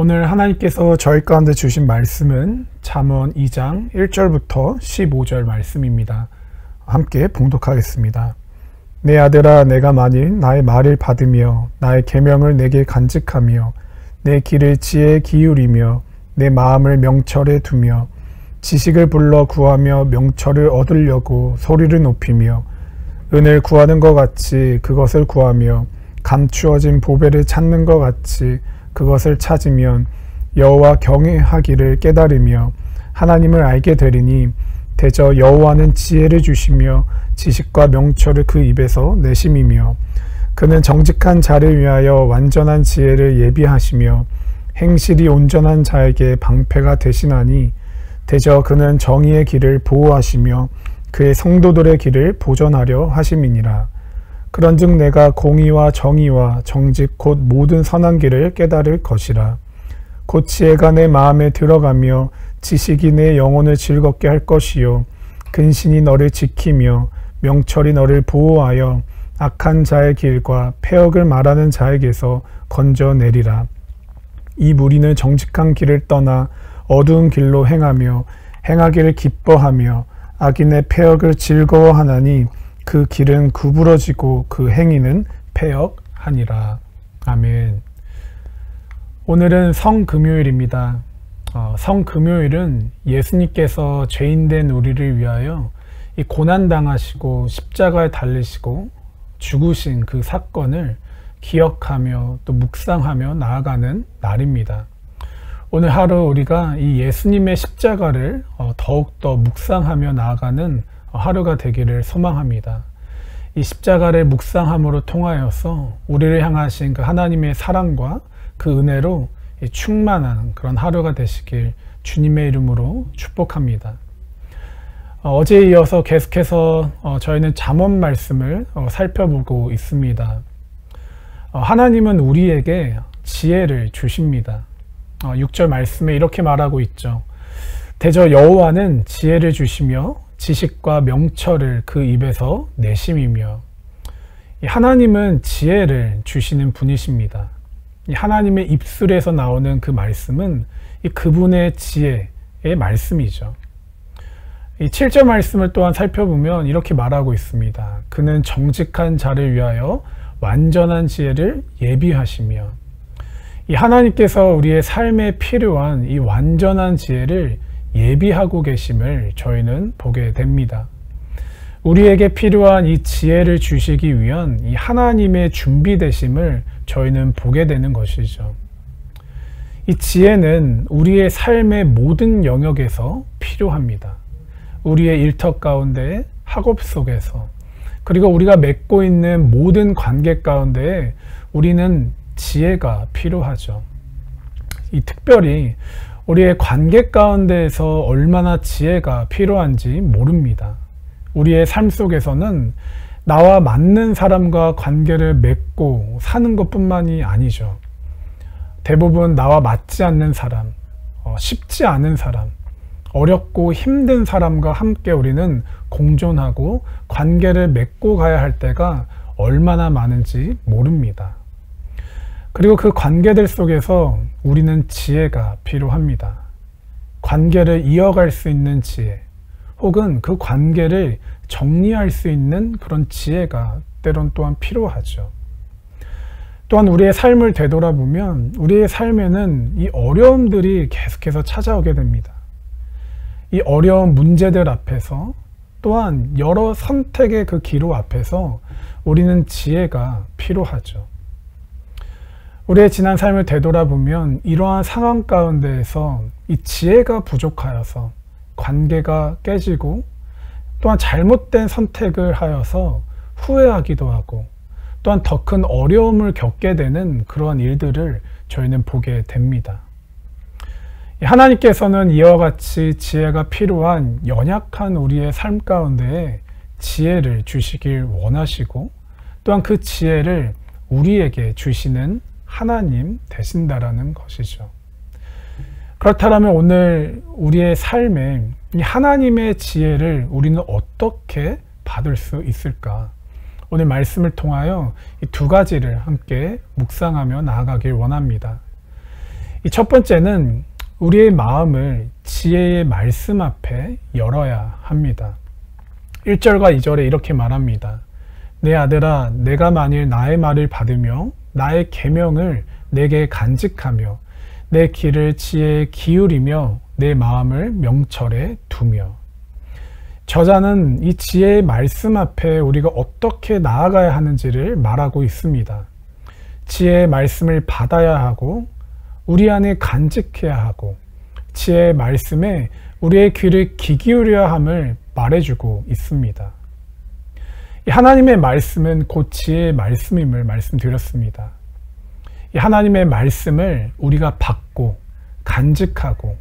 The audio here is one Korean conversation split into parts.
오늘 하나님께서 저희 가운데 주신 말씀은 잠언 2장 1절부터 15절 말씀입니다. 함께 봉독하겠습니다. 내 아들아, 내가 만일 나의 말을 받으며 나의 계명을 내게 간직하며 내 길을 지혜에 기울이며 내 마음을 명철에 두며 지식을 불러 구하며 명철을 얻으려고 소리를 높이며 은을 구하는 것 같이 그것을 구하며 감추어진 보배를 찾는 것 같이 그것을 찾으면 여호와 경외하기를 깨달으며 하나님을 알게 되리니 대저 여호와는 지혜를 주시며 지식과 명철을 그 입에서 내심이며 그는 정직한 자를 위하여 완전한 지혜를 예비하시며 행실이 온전한 자에게 방패가 되시나니 대저 그는 정의의 길을 보호하시며 그의 성도들의 길을 보전하려 하심이니라. 그런즉 내가 공의와 정의와 정직 곧 모든 선한 길을 깨달을 것이라. 곧 지혜가 내 마음에 들어가며 지식이 내 영혼을 즐겁게 할 것이요 근신이 너를 지키며 명철이 너를 보호하여 악한 자의 길과 패역을 말하는 자에게서 건져내리라. 이 무리는 정직한 길을 떠나 어두운 길로 행하며 행하기를 기뻐하며 악인의 패역을 즐거워하나니 그 길은 구부러지고 그 행위는 패역하니라. 아멘. 오늘은 성금요일입니다. 성금요일은 예수님께서 죄인된 우리를 위하여 이 고난당하시고 십자가에 달리시고 죽으신 그 사건을 기억하며 또 묵상하며 나아가는 날입니다. 오늘 하루 우리가 이 예수님의 십자가를 더욱더 묵상하며 나아가는 하루가 되기를 소망합니다. 이 십자가를 묵상함으로 통하여서 우리를 향하신 그 하나님의 사랑과 그 은혜로 충만한 그런 하루가 되시길 주님의 이름으로 축복합니다. 어제에 이어서 계속해서 저희는 잠언 말씀을 살펴보고 있습니다. 하나님은 우리에게 지혜를 주십니다. 6절 말씀에 이렇게 말하고 있죠. 대저 여호와는 지혜를 주시며 지식과 명철을 그 입에서 내심이며. 하나님은 지혜를 주시는 분이십니다. 하나님의 입술에서 나오는 그 말씀은 그분의 지혜의 말씀이죠. 이 7절 말씀을 또한 살펴보면 이렇게 말하고 있습니다. 그는 정직한 자를 위하여 완전한 지혜를 예비하시며. 이 하나님께서 우리의 삶에 필요한 이 완전한 지혜를 예비하고 계심을 저희는 보게 됩니다. 우리에게 필요한 이 지혜를 주시기 위한 이 하나님의 준비되심을 저희는 보게 되는 것이죠. 이 지혜는 우리의 삶의 모든 영역에서 필요합니다. 우리의 일터 가운데, 학업 속에서, 그리고 우리가 맺고 있는 모든 관계 가운데 우리는 지혜가 필요하죠. 이 특별히 우리의 관계 가운데에서 얼마나 지혜가 필요한지 모릅니다. 우리의 삶 속에서는 나와 맞는 사람과 관계를 맺고 사는 것뿐만이 아니죠. 대부분 나와 맞지 않는 사람, 쉽지 않은 사람, 어렵고 힘든 사람과 함께 우리는 공존하고 관계를 맺고 가야 할 때가 얼마나 많은지 모릅니다. 그리고 그 관계들 속에서 우리는 지혜가 필요합니다. 관계를 이어갈 수 있는 지혜, 혹은 그 관계를 정리할 수 있는 그런 지혜가 때론 또한 필요하죠. 또한 우리의 삶을 되돌아보면 우리의 삶에는 이 어려움들이 계속해서 찾아오게 됩니다. 이 어려운 문제들 앞에서 또한 여러 선택의 그 기로 앞에서 우리는 지혜가 필요하죠. 우리의 지난 삶을 되돌아보면 이러한 상황 가운데에서 이 지혜가 부족하여서 관계가 깨지고 또한 잘못된 선택을 하여서 후회하기도 하고 또한 더 큰 어려움을 겪게 되는 그러한 일들을 저희는 보게 됩니다. 하나님께서는 이와 같이 지혜가 필요한 연약한 우리의 삶 가운데에 지혜를 주시길 원하시고 또한 그 지혜를 우리에게 주시는 하나님 되신다라는 것이죠. 그렇다면 오늘 우리의 삶에 이 하나님의 지혜를 우리는 어떻게 받을 수 있을까? 오늘 말씀을 통하여 이 두 가지를 함께 묵상하며 나아가길 원합니다. 이 첫 번째는 우리의 마음을 지혜의 말씀 앞에 열어야 합니다. 1절과 2절에 이렇게 말합니다. 내 아들아, 내가 만일 나의 말을 받으며 나의 계명을 내게 간직하며 내 길을 지혜에 기울이며 내 마음을 명철에 두며. 저자는 이 지혜의 말씀 앞에 우리가 어떻게 나아가야 하는지를 말하고 있습니다. 지혜의 말씀을 받아야 하고 우리 안에 간직해야 하고 지혜의 말씀에 우리의 귀를 귀 기울여야 함을 말해주고 있습니다. 하나님의 말씀은 곧 지혜의 말씀임을 말씀드렸습니다. 이 하나님의 말씀을 우리가 받고 간직하고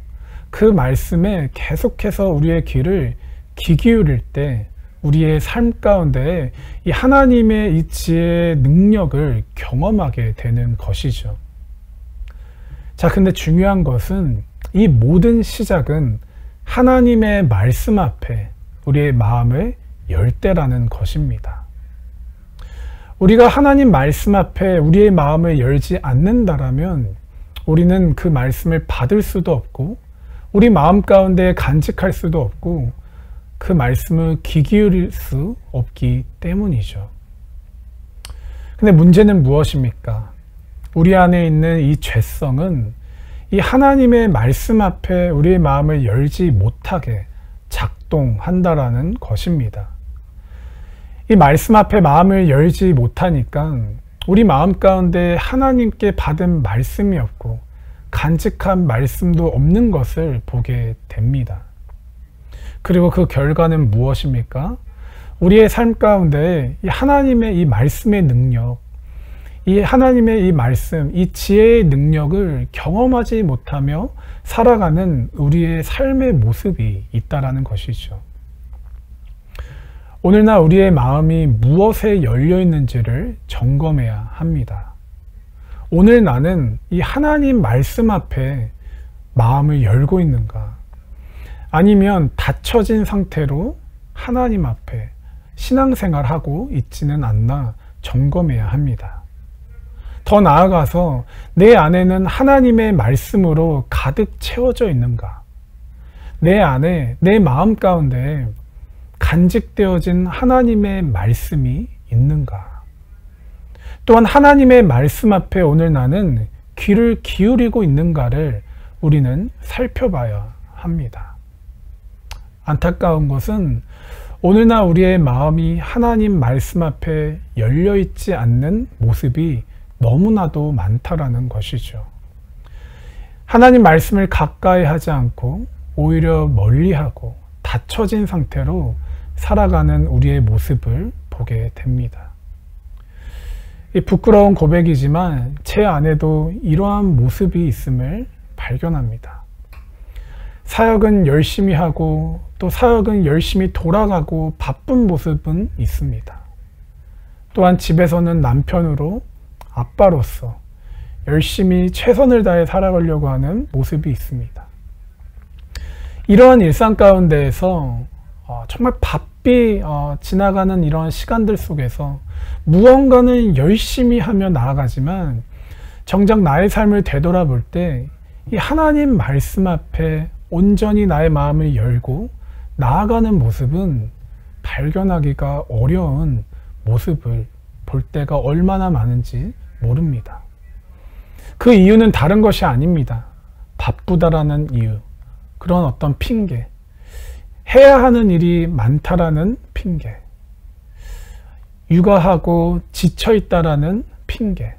그 말씀에 계속해서 우리의 귀를 귀 기울일 때 우리의 삶 가운데 이 하나님의 이 지혜의 능력을 경험하게 되는 것이죠. 자, 근데 중요한 것은 이 모든 시작은 하나님의 말씀 앞에 우리의 마음을 열 때라는 것입니다. 우리가 하나님 말씀 앞에 우리의 마음을 열지 않는다라면 우리는 그 말씀을 받을 수도 없고 우리 마음 가운데 간직할 수도 없고 그 말씀을 귀 기울일 수 없기 때문이죠. 근데 문제는 무엇입니까? 우리 안에 있는 이 죄성은 이 하나님의 말씀 앞에 우리의 마음을 열지 못하게 작동한다라는 것입니다. 이 말씀 앞에 마음을 열지 못하니까 우리 마음 가운데 하나님께 받은 말씀이 없고 간직한 말씀도 없는 것을 보게 됩니다. 그리고 그 결과는 무엇입니까? 우리의 삶 가운데 이 하나님의 이 말씀의 능력, 이 하나님의 이 말씀, 이 지혜의 능력을 경험하지 못하며 살아가는 우리의 삶의 모습이 있다라는 것이죠. 오늘날 우리의 마음이 무엇에 열려 있는지를 점검해야 합니다. 오늘 나는 이 하나님 말씀 앞에 마음을 열고 있는가? 아니면 닫혀진 상태로 하나님 앞에 신앙생활하고 있지는 않나 점검해야 합니다. 더 나아가서 내 안에는 하나님의 말씀으로 가득 채워져 있는가? 내 안에, 내 마음 가운데 간직되어진 하나님의 말씀이 있는가? 또한 하나님의 말씀 앞에 오늘 나는 귀를 기울이고 있는가를 우리는 살펴봐야 합니다. 안타까운 것은 오늘날 우리의 마음이 하나님 말씀 앞에 열려 있지 않는 모습이 너무나도 많다라는 것이죠. 하나님 말씀을 가까이 하지 않고 오히려 멀리하고 닫혀진 상태로 살아가는 우리의 모습을 보게 됩니다. 부끄러운 고백이지만 제 안에도 이러한 모습이 있음을 발견합니다. 사역은 열심히 하고 또 사역은 열심히 돌아가고 바쁜 모습은 있습니다. 또한 집에서는 남편으로 아빠로서 열심히 최선을 다해 살아가려고 하는 모습이 있습니다. 이러한 일상 가운데에서 정말 바삐 지나가는 이런 시간들 속에서 무언가는 열심히 하며 나아가지만 정작 나의 삶을 되돌아볼 때 이 하나님 말씀 앞에 온전히 나의 마음을 열고 나아가는 모습은 발견하기가 어려운 모습을 볼 때가 얼마나 많은지 모릅니다. 그 이유는 다른 것이 아닙니다. 바쁘다라는 이유, 그런 어떤 핑계, 해야 하는 일이 많다라는 핑계, 육아하고 지쳐있다라는 핑계,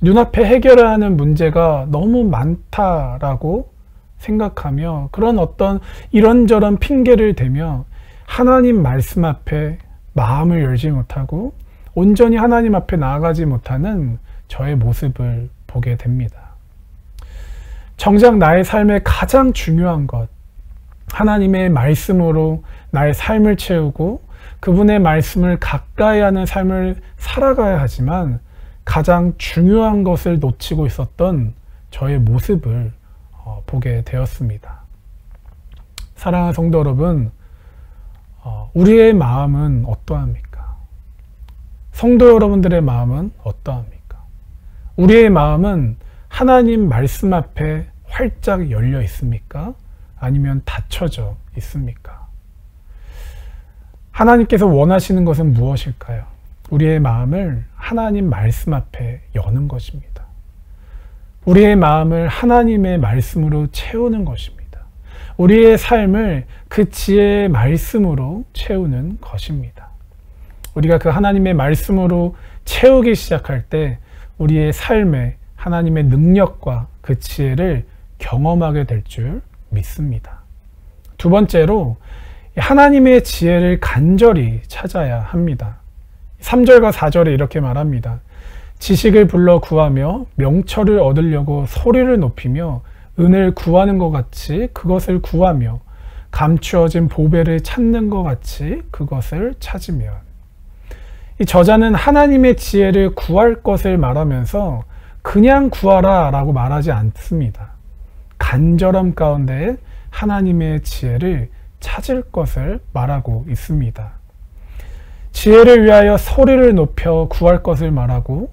눈앞에 해결해야 하는 문제가 너무 많다라고 생각하며 그런 어떤 이런저런 핑계를 대며 하나님 말씀 앞에 마음을 열지 못하고 온전히 하나님 앞에 나아가지 못하는 저의 모습을 보게 됩니다. 정작 나의 삶의 가장 중요한 것, 하나님의 말씀으로 나의 삶을 채우고 그분의 말씀을 가까이 하는 삶을 살아가야 하지만 가장 중요한 것을 놓치고 있었던 저의 모습을 보게 되었습니다. 사랑하는 성도 여러분, 우리의 마음은 어떠합니까? 성도 여러분들의 마음은 어떠합니까? 우리의 마음은 하나님 말씀 앞에 활짝 열려 있습니까? 아니면 닫혀져 있습니까? 하나님께서 원하시는 것은 무엇일까요? 우리의 마음을 하나님 말씀 앞에 여는 것입니다. 우리의 마음을 하나님의 말씀으로 채우는 것입니다. 우리의 삶을 그 지혜의 말씀으로 채우는 것입니다. 우리가 그 하나님의 말씀으로 채우기 시작할 때 우리의 삶에 하나님의 능력과 그 지혜를 경험하게 될 줄 믿습니다. 두 번째로 하나님의 지혜를 간절히 찾아야 합니다. 3절과 4절에 이렇게 말합니다. 지식을 불러 구하며 명철을 얻으려고 소리를 높이며 은을 구하는 것 같이 그것을 구하며 감추어진 보배를 찾는 것 같이 그것을 찾으면. 이 저자는 하나님의 지혜를 구할 것을 말하면서 그냥 구하라 라고 말하지 않습니다. 간절함 가운데 하나님의 지혜를 찾을 것을 말하고 있습니다. 지혜를 위하여 소리를 높여 구할 것을 말하고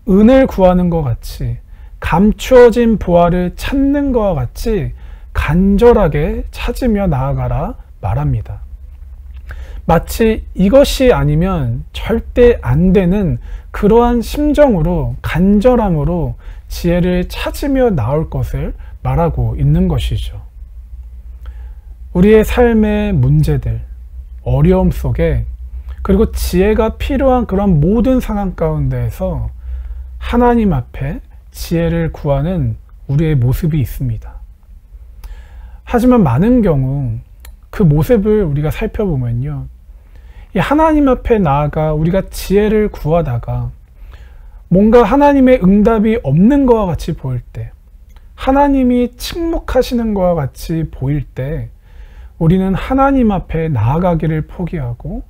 은을 구하는 것 같이 감추어진 보화를 찾는 것과 같이 간절하게 찾으며 나아가라 말합니다. 마치 이것이 아니면 절대 안 되는 그러한 심정으로 간절함으로 지혜를 찾으며 나올 것을 말하고 있는 것이죠. 우리의 삶의 문제들, 어려움 속에 그리고 지혜가 필요한 그런 모든 상황 가운데에서 하나님 앞에 지혜를 구하는 우리의 모습이 있습니다. 하지만 많은 경우 그 모습을 우리가 살펴보면요, 이 하나님 앞에 나아가 우리가 지혜를 구하다가 뭔가 하나님의 응답이 없는 것과 같이 보일 때, 하나님이 침묵하시는 것과 같이 보일 때 우리는 하나님 앞에 나아가기를 포기하고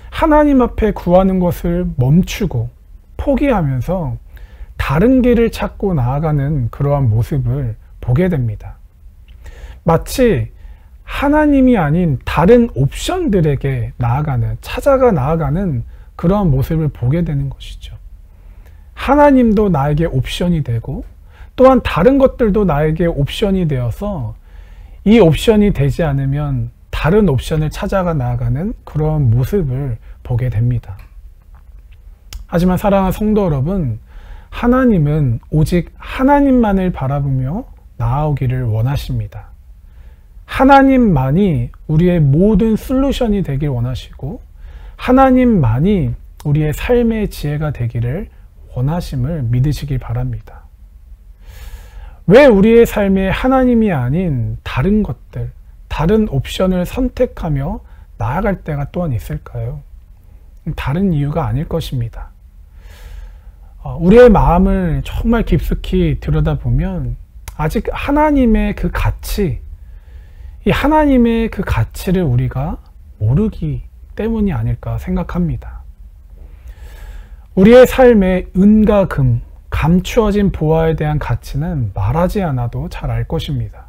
하나님 앞에 구하는 것을 멈추고 포기하면서 다른 길을 찾고 나아가는 그러한 모습을 보게 됩니다. 마치 하나님이 아닌 다른 옵션들에게 찾아가 나아가는 그러한 모습을 보게 되는 것이죠. 하나님도 나에게 옵션이 되고 또한 다른 것들도 나에게 옵션이 되어서 이 옵션이 되지 않으면 다른 옵션을 찾아가 나아가는 그런 모습을 보게 됩니다. 하지만 사랑하는 성도 여러분, 하나님은 오직 하나님만을 바라보며 나아오기를 원하십니다. 하나님만이 우리의 모든 솔루션이 되길 원하시고 하나님만이 우리의 삶의 지혜가 되기를 원하심을 믿으시길 바랍니다. 왜 우리의 삶에 하나님이 아닌 다른 것들, 다른 옵션을 선택하며 나아갈 때가 또한 있을까요? 다른 이유가 아닐 것입니다. 우리의 마음을 정말 깊숙이 들여다보면 아직 하나님의 그 가치, 이 하나님의 그 가치를 우리가 모르기 때문이 아닐까 생각합니다. 우리의 삶에 은과 금, 감추어진 보화에 대한 가치는 말하지 않아도 잘 알 것입니다.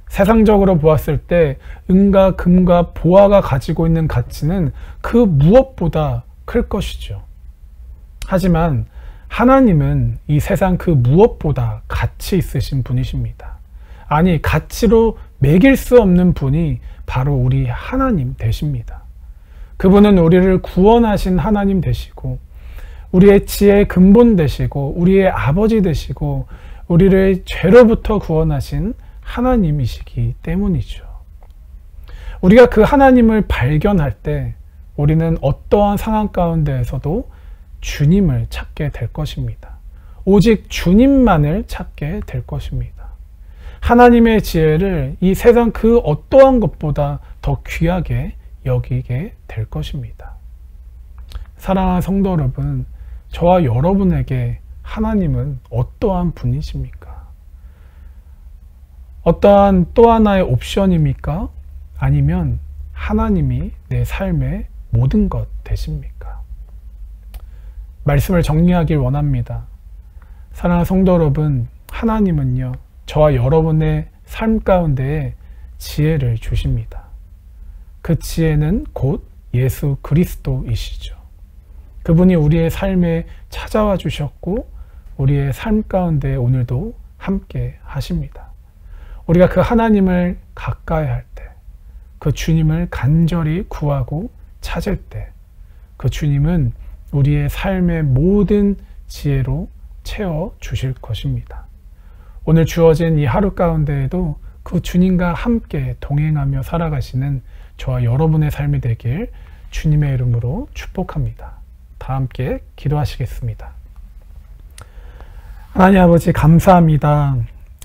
세상적으로 보았을 때 은과 금과 보화가 가지고 있는 가치는 그 무엇보다 클 것이죠. 하지만 하나님은 이 세상 그 무엇보다 가치 있으신 분이십니다. 아니, 가치로 매길 수 없는 분이 바로 우리 하나님 되십니다. 그분은 우리를 구원하신 하나님 되시고 우리의 지혜의 근본 되시고 우리의 아버지 되시고 우리를 죄로부터 구원하신 하나님이시기 때문이죠. 우리가 그 하나님을 발견할 때 우리는 어떠한 상황 가운데에서도 주님을 찾게 될 것입니다. 오직 주님만을 찾게 될 것입니다. 하나님의 지혜를 이 세상 그 어떠한 것보다 더 귀하게 여기게 될 것입니다. 사랑하는 성도 여러분, 저와 여러분에게 하나님은 어떠한 분이십니까? 어떠한 또 하나의 옵션입니까? 아니면 하나님이 내 삶의 모든 것 되십니까? 말씀을 정리하길 원합니다. 사랑하는 성도 여러분, 하나님은요, 저와 여러분의 삶 가운데에 지혜를 주십니다. 그 지혜는 곧 예수 그리스도이시죠. 그분이 우리의 삶에 찾아와 주셨고 우리의 삶 가운데 오늘도 함께 하십니다. 우리가 그 하나님을 가까이 할 때, 그 주님을 간절히 구하고 찾을 때, 그 주님은 우리의 삶의 모든 지혜로 채워 주실 것입니다. 오늘 주어진 이 하루 가운데에도 그 주님과 함께 동행하며 살아가시는 저와 여러분의 삶이 되길 주님의 이름으로 축복합니다. 다 함께 기도하시겠습니다. 하나님 아버지 감사합니다.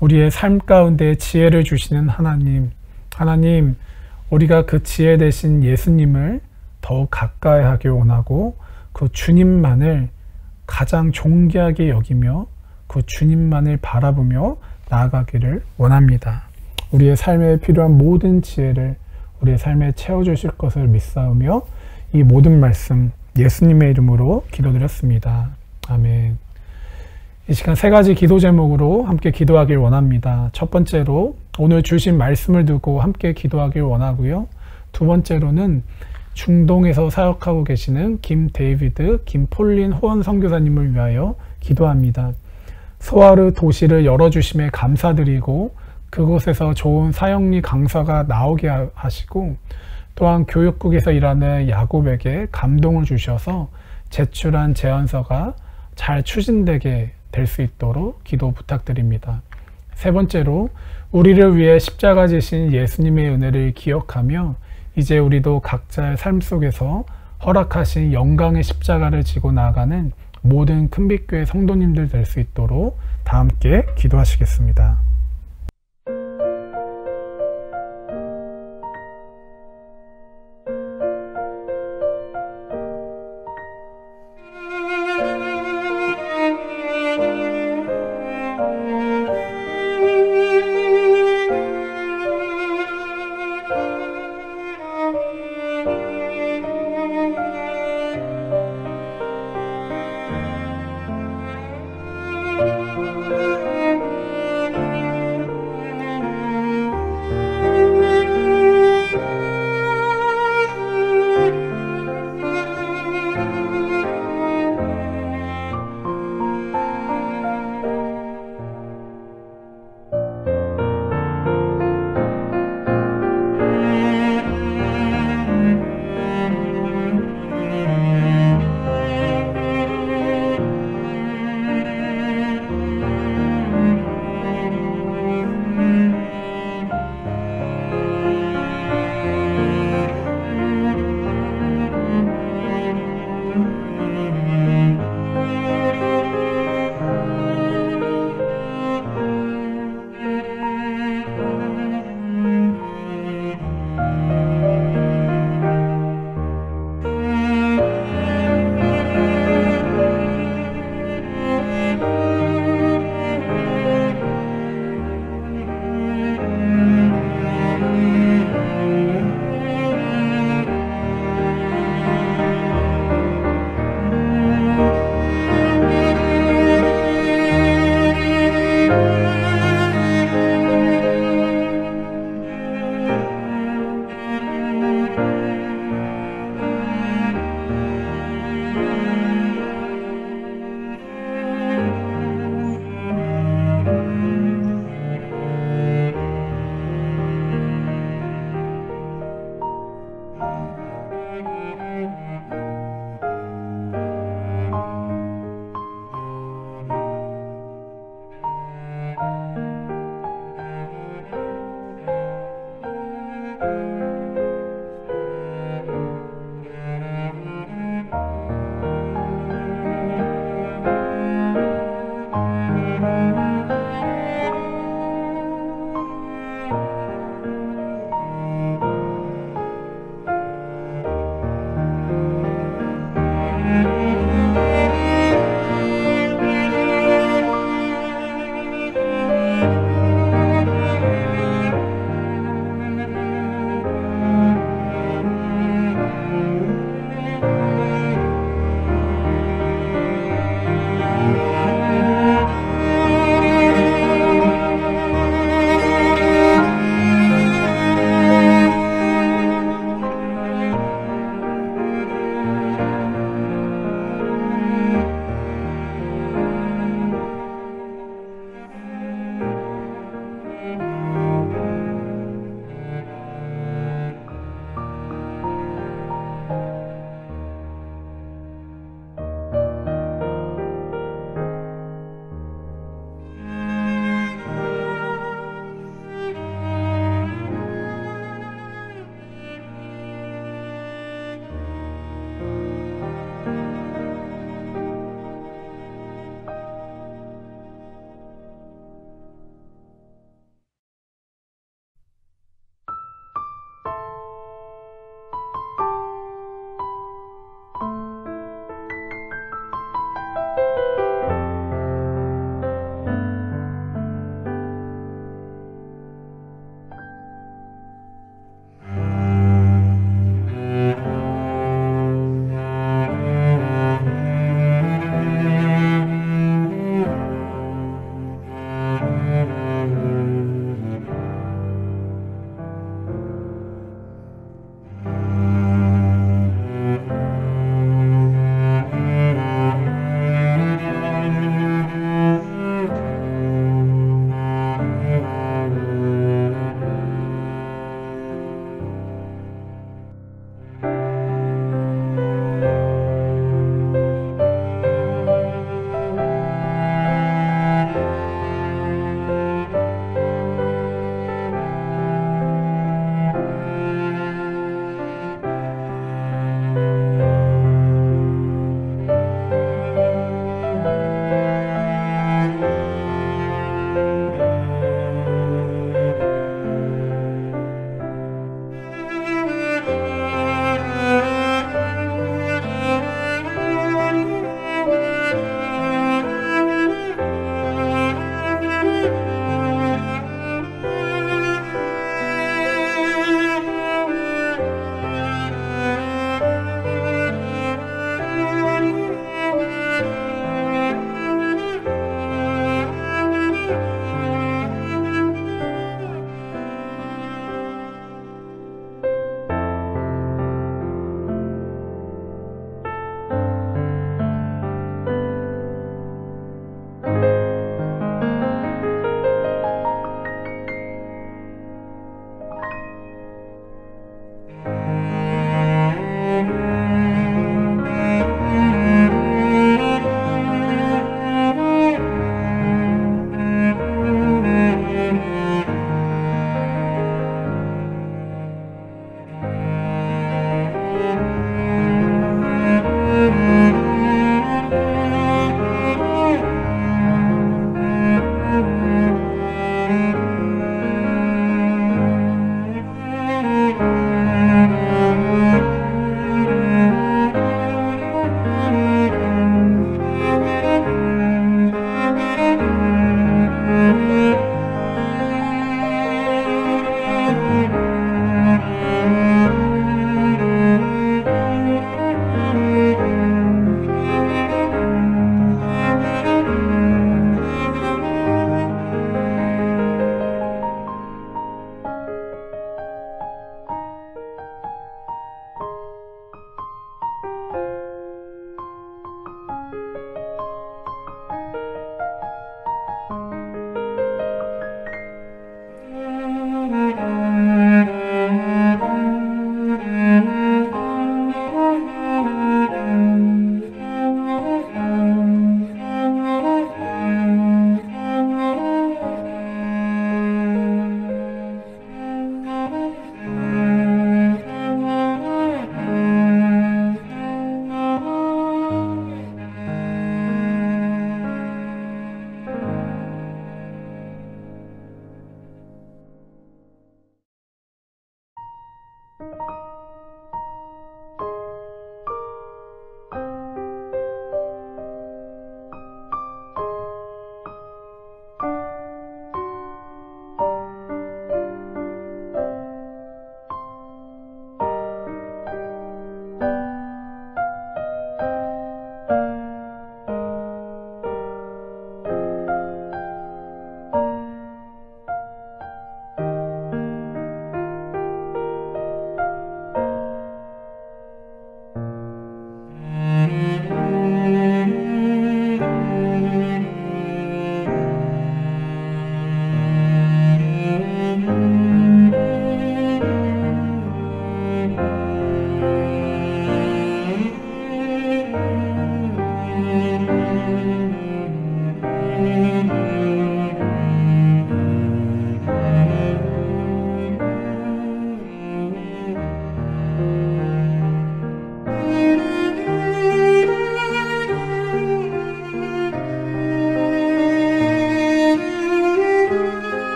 우리의 삶 가운데 지혜를 주시는 하나님, 하나님 우리가 그 지혜 되신 예수님을 더욱 가까이 하길 원하고 그 주님만을 가장 존귀하게 여기며 그 주님만을 바라보며 나아가기를 원합니다. 우리의 삶에 필요한 모든 지혜를 우리의 삶에 채워주실 것을 믿사오며 이 모든 말씀 예수님의 이름으로 기도드렸습니다. 아멘. 이 시간 세 가지 기도 제목으로 함께 기도하길 원합니다. 첫 번째로 오늘 주신 말씀을 두고 함께 기도하길 원하고요. 두 번째로는 중동에서 사역하고 계시는 김데이비드, 김폴린 호원 선교사님을 위하여 기도합니다. 소아르 도시를 열어주심에 감사드리고 그곳에서 좋은 사역리 강사가 나오게 하시고 또한 교육국에서 일하는 야곱에게 감동을 주셔서 제출한 제안서가 잘 추진되게 될 수 있도록 기도 부탁드립니다. 세 번째로 우리를 위해 십자가 지신 예수님의 은혜를 기억하며 이제 우리도 각자의 삶 속에서 허락하신 영광의 십자가를 지고 나아가는 모든 큰빛교회 성도님들 될 수 있도록 다 함께 기도하시겠습니다.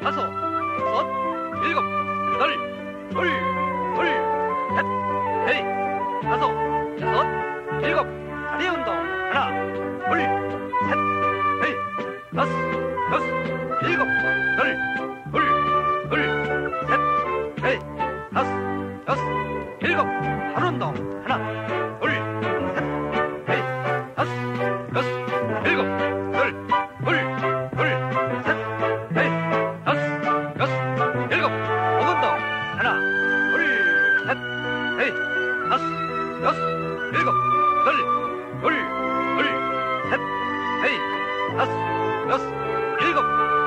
다섯, 여섯, 일곱, 여덟, 둘, 셋, 넷, 다섯, 여섯, 일곱, 다리 운동. 하나, 둘, 셋, 넷, 다섯, 일곱, 여덟, 셋, 넷, 다섯, 일곱, 발 운동. 하나, 둘, 셋, 넷, 다섯, 일곱, 여덟, 셋, 넷, 다섯, 일곱, 목 운동. 하나, 둘, 셋, 넷, 다섯, 일곱, 여덟, 셋, 넷, 다섯, 일곱,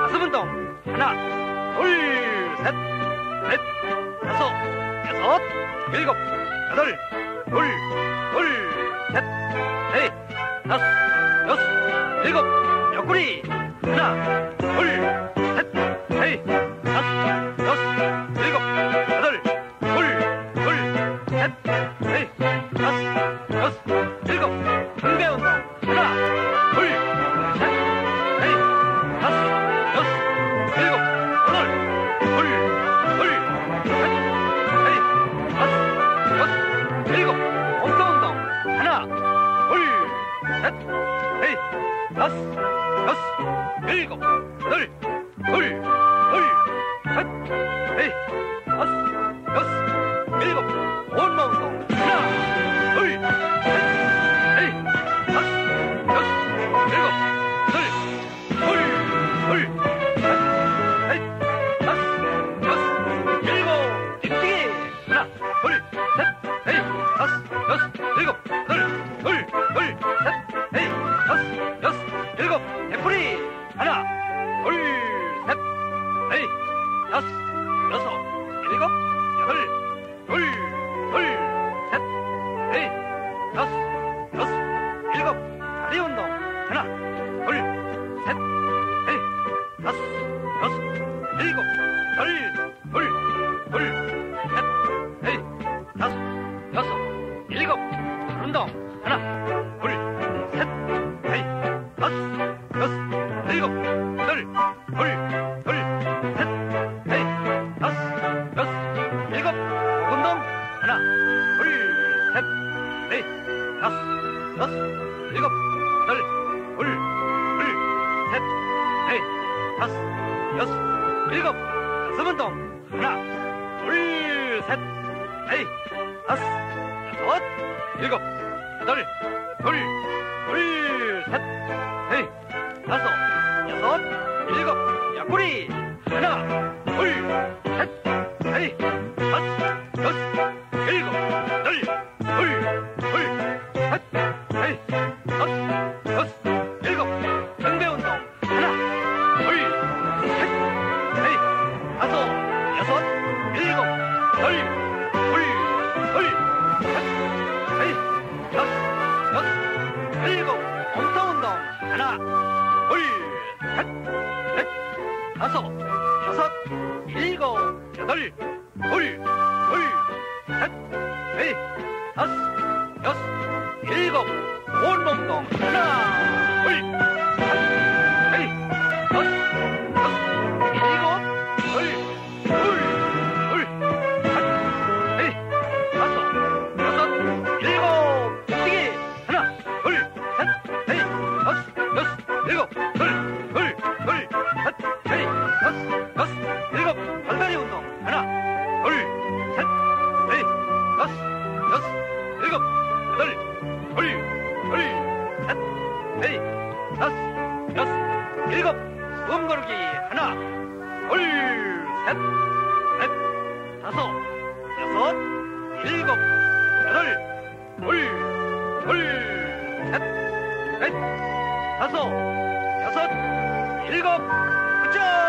가슴 운동. 하나, 둘, 셋, 넷, 다섯, 여섯, 일곱, 여덟, 셋, 넷, 다섯, 일곱, 옆구리. 하나, 둘, 셋, 넷, 다섯, 일곱, 여덟, 셋, 넷, 다섯, 일곱, 등배 운동. 하나, 둘, 셋, 넷, 다섯, 일곱, 여덟, 셋, 넷, 다섯, 일곱, 엉덩 운동. 하나, 둘, 셋, 넷, 다섯, 일곱, 여덟, 셋, 넷, 다섯, 일곱, 온몸 운동. 하나, 둘, 셋, 넷, 다섯, 일곱, 여덟, 셋, 넷, 다섯, 일곱, 뒤뛰기. 하나, 둘, 셋, 넷, 다섯, 일곱, 여덟, 셋, 넷, 다섯, 일곱, 옆구리. 하나, 둘, 셋, 넷, 다섯, 여섯, 일곱, 여덟, 셋, 넷, 다섯, 일곱, 다리 운동. 하나, 둘, 셋, 넷, 다섯, 일곱, 여덟, 셋, 넷, 다섯, 일곱, 발 운동. 하나, 둘, 셋, 넷, 다섯, 일곱, 여덟, 셋, 넷, 다섯, 일곱, 목 운동. 하나, 둘, 셋, 넷, 다섯, 일곱, 여덟, 셋, 넷, 다섯, 일곱, 가슴 운동. 하나, 둘, 셋, 넷, 다섯, 여섯, 일곱, 여덟, 셋, 넷, 다섯, 여섯, 일곱, 옆구리. 하나, 둘, 셋, 넷, 다섯, 일곱, 여덟, 셋, 넷, 다섯, 일곱, 등배 운동. 하나, 둘, 셋, 넷, 다섯, 여섯, 일곱, 여덟, 셋, 넷, 다섯, 일곱, 엉덩 운동. 하나, 둘, 셋, 넷, 다섯, 여섯, 일곱, 여덟, 셋, 넷, 다섯, 일곱, 온몸 운동. 하나, 둘, 셋, 넷, 다섯, 일곱, 셋, 넷, 다섯, 여섯, 일곱, 뛰기. 하나, 둘, 셋, 넷, 다섯, 일곱, 셋, 넷, 다섯, 일곱, 발다리 운동. 하나, 둘, 셋, 넷, 다섯, 일곱, 여덟, 셋, 넷, 다섯, 일곱, 숨 고르기. 하나, 둘, 셋, 넷, 다섯, 여섯, 일곱, 여덟, 셋, 넷, 다섯, 여섯, 일곱, 그쪽.